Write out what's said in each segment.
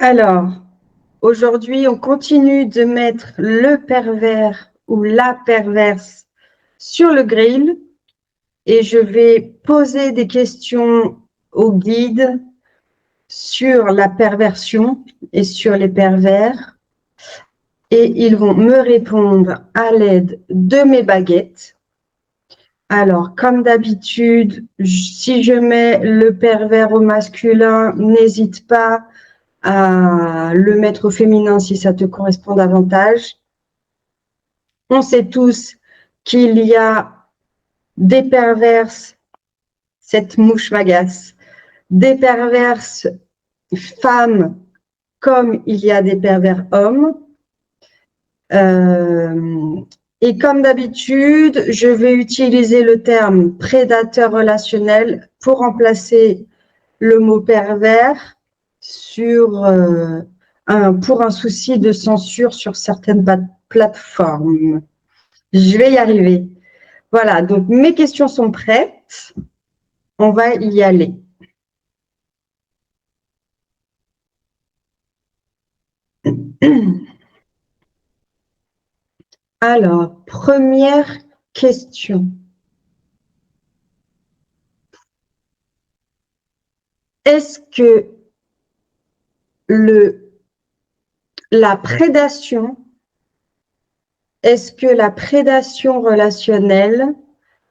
Alors, aujourd'hui, on continue de mettre le pervers ou la perverse sur le grill et je vais poser des questions au guide sur la perversion et sur les pervers et ils vont me répondre à l'aide de mes baguettes. Alors, comme d'habitude, si je mets le pervers au masculin, n'hésite pas à le mettre au féminin si ça te correspond davantage. On sait tous qu'il y a des perverses, cette mouche m'agace, des perverses femmes comme il y a des pervers hommes. Et comme d'habitude, je vais utiliser le terme prédateur relationnel pour remplacer le mot pervers pour un souci de censure sur certaines plateformes. Je vais y arriver. Voilà, donc mes questions sont prêtes. On va y aller. Alors, première question. Est-ce que la prédation relationnelle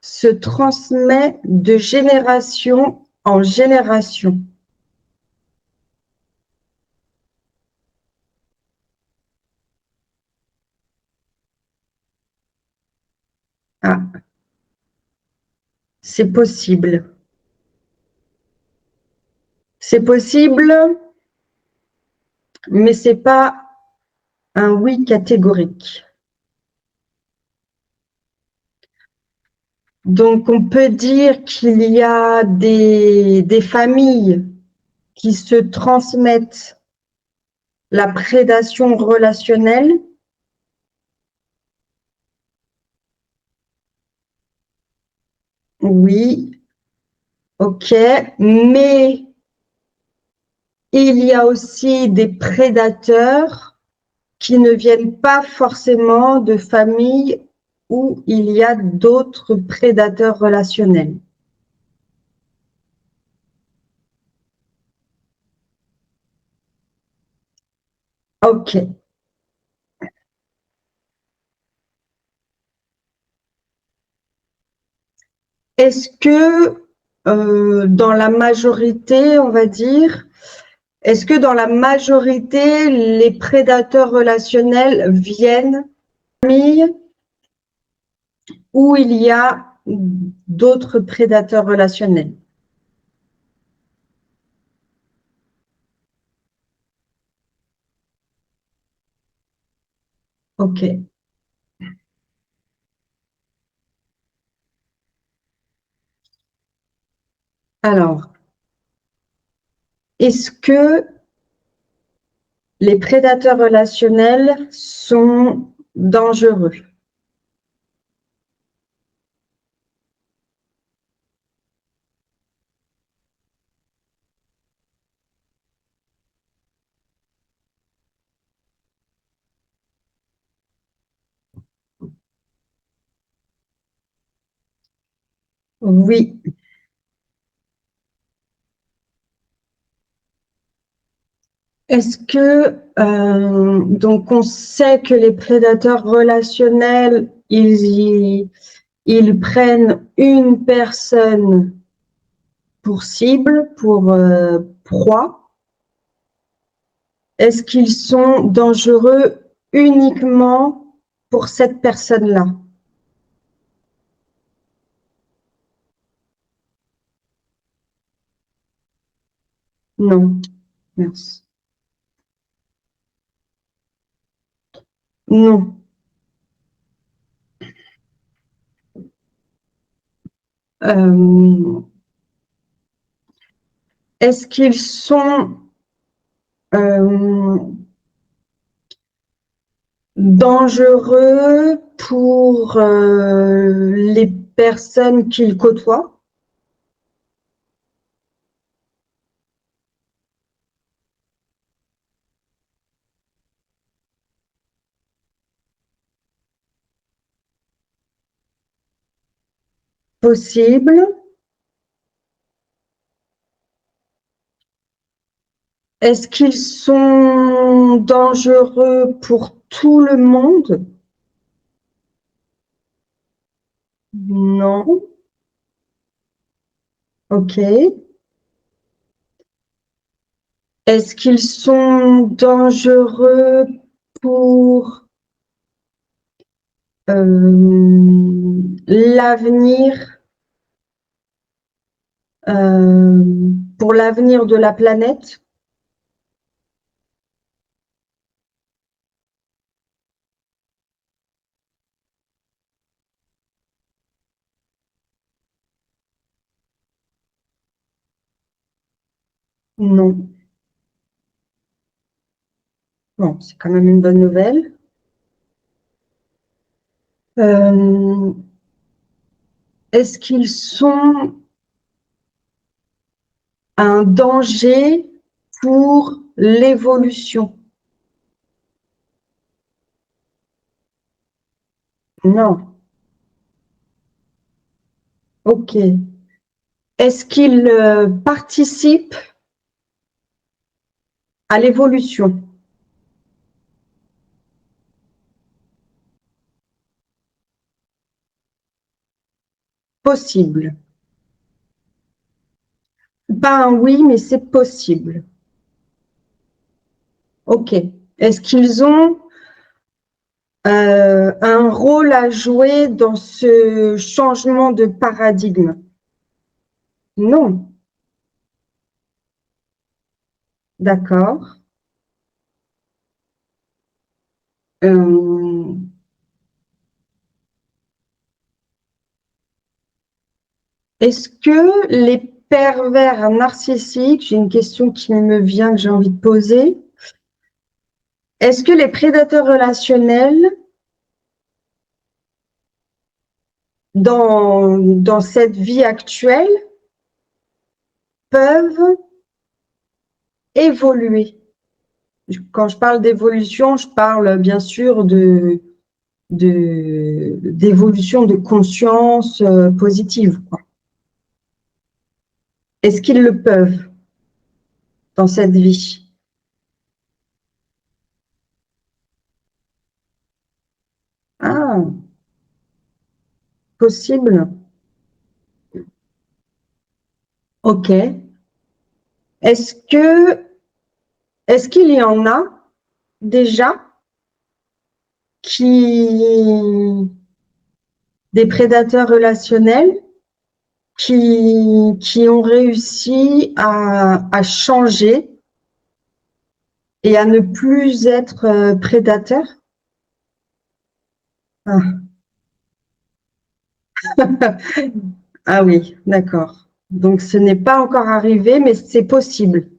se transmet de génération en génération? Ah, c'est possible. C'est possible, mais c'est pas un oui catégorique. Donc, on peut dire qu'il y a des familles qui se transmettent la prédation relationnelle. Oui, ok, mais il y a aussi des prédateurs qui ne viennent pas forcément de familles où il y a d'autres prédateurs relationnels. Ok. Est-ce que dans la majorité, on va dire, est-ce que dans la majorité, les prédateurs relationnels viennent de familles où il y a d'autres prédateurs relationnels? Ok. Alors, est-ce que les prédateurs relationnels sont dangereux? Oui. Est-ce que donc on sait que les prédateurs relationnels, ils prennent une personne pour cible, pour proie. Est-ce qu'ils sont dangereux uniquement pour cette personne-là? Non, merci. Non. Euh, est-ce qu'ils sont euh, dangereux pour les personnes qu'ils côtoient? Possible. Est-ce qu'ils sont dangereux pour tout le monde? Non. OK. Est-ce qu'ils sont dangereux pour l'avenir, euh, pour l'avenir de la planète? Non. Bon, c'est quand même une bonne nouvelle. Euh, Est-ce qu'ils sont un danger pour l'évolution? Non. OK. Est-ce qu'ils participent à l'évolution? Possible. Pas un oui, mais c'est possible. OK. Est-ce qu'ils ont un rôle à jouer dans ce changement de paradigme? Non. D'accord. Euh, Est-ce que les pervers narcissiques, j'ai une question qui me vient que j'ai envie de poser, est-ce que les prédateurs relationnels dans cette vie actuelle peuvent évoluer? Quand je parle d'évolution, je parle bien sûr d'évolution de conscience positive, quoi. Est-ce qu'ils le peuvent dans cette vie? Ah, possible. OK. Est-ce que est-ce qu'il y en a déjà qui des prédateurs relationnels qui ont réussi à changer et à ne plus être prédateurs? Ah. Ah oui, d'accord. Donc ce n'est pas encore arrivé, mais c'est possible.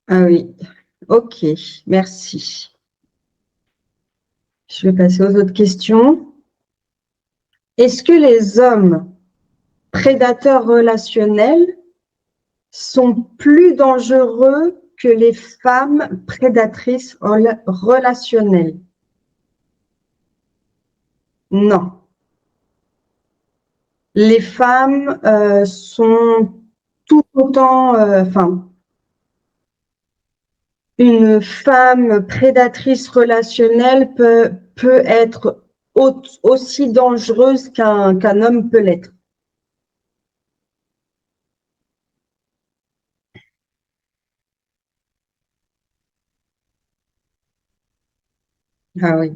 Ah oui, ok, merci. Je vais passer aux autres questions. Est-ce que les hommes prédateurs relationnels sont plus dangereux que les femmes prédatrices relationnelles? Non. Les femmes sont tout autant, enfin, une femme prédatrice relationnelle peut être aussi dangereuse qu'un homme peut l'être. Ah oui,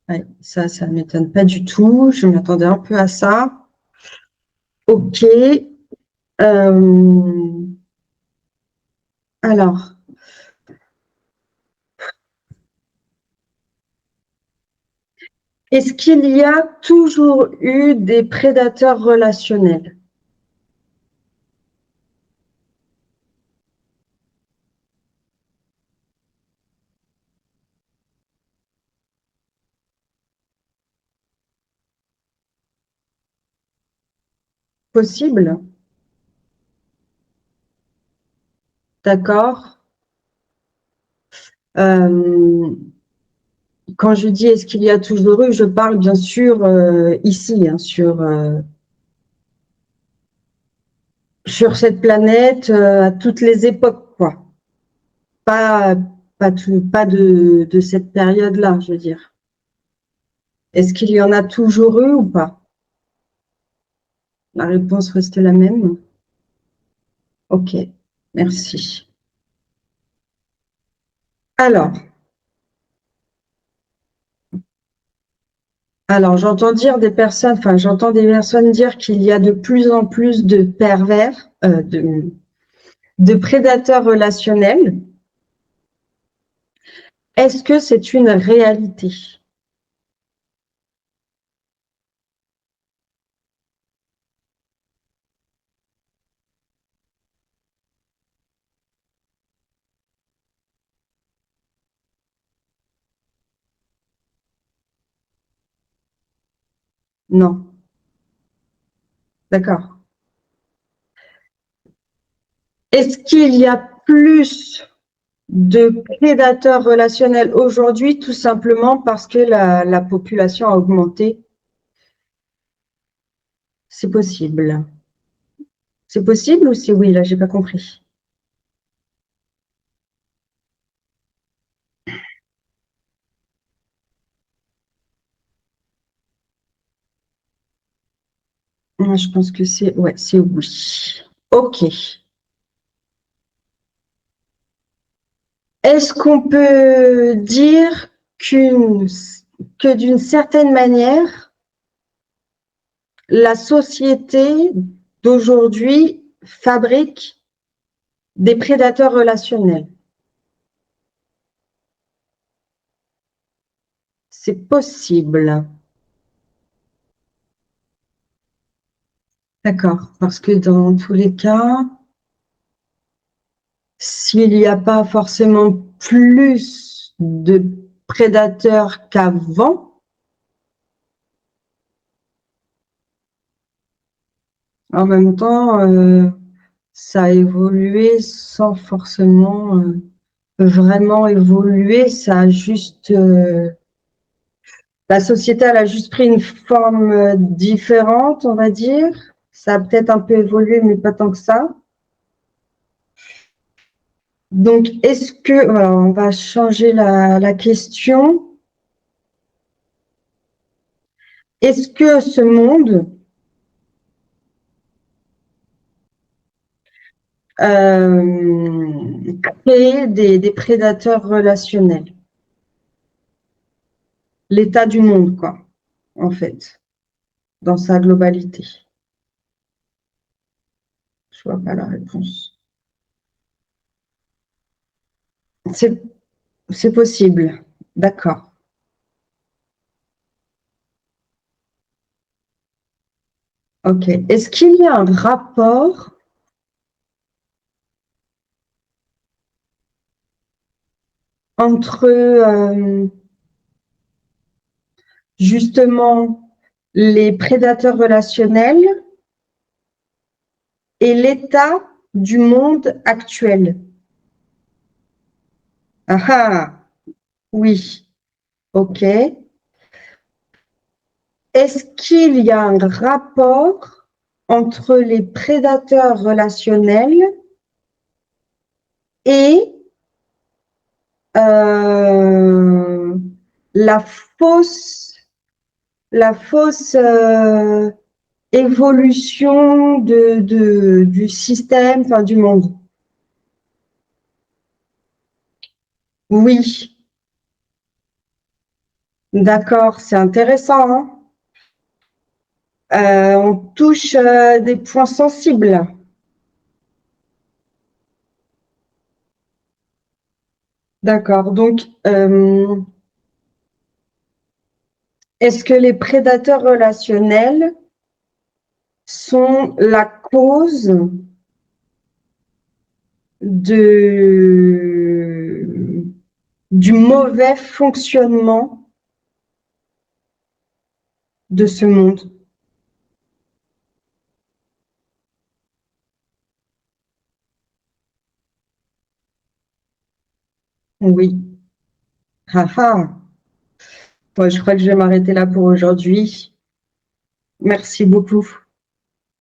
ouais, ça ne m'étonne pas du tout. Je m'attendais un peu à ça. Ok. Euh, alors, est-ce qu'il y a toujours eu des prédateurs relationnels? Possible, d'accord. Euh, Quand je dis est-ce qu'il y a toujours eu, je parle bien sûr ici, hein, sur cette planète, à toutes les époques, quoi. Pas, pas de cette période-là, je veux dire. Est-ce qu'il y en a toujours eu ou pas? La réponse reste la même. Ok, merci. Alors, j'entends dire des personnes, enfin, j'entends des personnes dire qu'il y a de plus en plus de pervers, de prédateurs relationnels. Est-ce que c'est une réalité? Non. D'accord. Est-ce qu'il y a plus de prédateurs relationnels aujourd'hui, tout simplement parce que la population a augmenté? C'est possible. C'est possible ou c'est oui? Là, j'ai pas compris. Moi, je pense que c'est ouais, c'est oui. Ok. Est-ce qu'on peut dire que d'une certaine manière, la société d'aujourd'hui fabrique des prédateurs relationnels? C'est possible. D'accord. Parce que dans tous les cas, s'il n'y a pas forcément plus de prédateurs qu'avant, en même temps, ça a évolué sans forcément vraiment évoluer. Ça a juste, la société, elle a juste pris une forme différente, on va dire. Ça a peut-être un peu évolué, mais pas tant que ça. Donc, est-ce que, voilà, on va changer la question. Est-ce que ce monde crée des prédateurs relationnels? L'état du monde, quoi, en fait, dans sa globalité. Je vois pas la réponse. C'est, c'est possible. D'accord. Ok. Est-ce qu'il y a un rapport entre justement les prédateurs relationnels et l'état du monde actuel? Ah ah, oui. Ok. Est-ce qu'il y a un rapport entre les prédateurs relationnels et euh, la fausse, la fausse évolution du système, enfin du monde? Oui, d'accord, c'est intéressant, hein. On touche des points sensibles. D'accord, donc est-ce que les prédateurs relationnels sont la cause de, du mauvais fonctionnement de ce monde? Oui. Ah ah. Moi, je crois que je vais m'arrêter là pour aujourd'hui. Merci beaucoup.